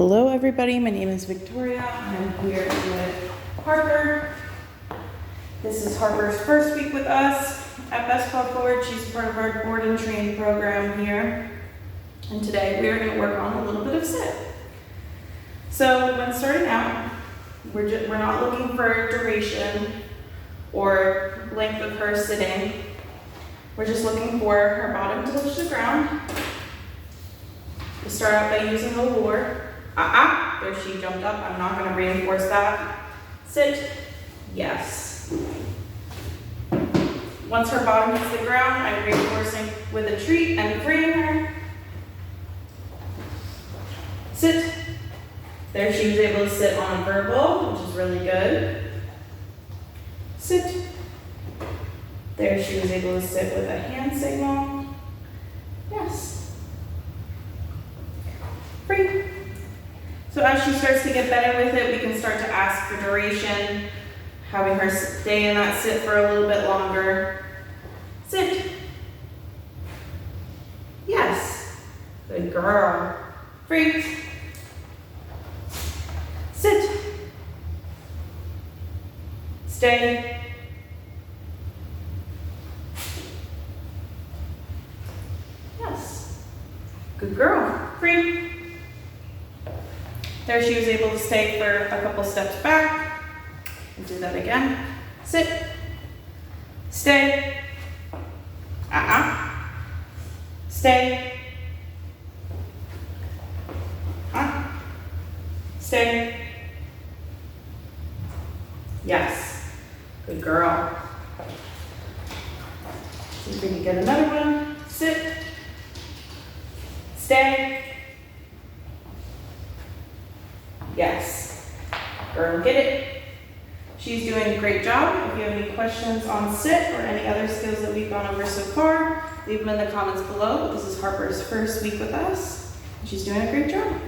Hello everybody, my name is Victoria. I'm here with Harper. This is Harper's first week with us at Paw Forward. She's part of our board and train program here. And today we are going to work on a little bit of sit. So when starting out, we're not looking for duration or length of her sitting. We're just looking for her bottom to touch the ground. We start out by using a lure. There she jumped up. I'm not going to reinforce that. Sit. Yes. Once her bottom hits the ground, I'm reinforcing with a treat and freeing her. Sit. There she was able to sit on a verbal, which is really good. Sit. There she was able to sit with a hand signal. Yes. Free. So as she starts to get better with it, we can start to ask for duration, having her stay in that sit for a little bit longer. Sit. Yes. Good girl. Free. Sit. Stay. Yes. Good girl. Free. There she was able to stay for a couple steps back. We'll do that again. Sit. Stay. Stay. Stay. Yes. Good girl. See if we can get another one. Sit. Stay. Yes. Girl, get it. She's doing a great job. If you have any questions on sit or any other skills that we've gone over so far, leave them in the comments below. But this is Harper's first week with us. She's doing a great job.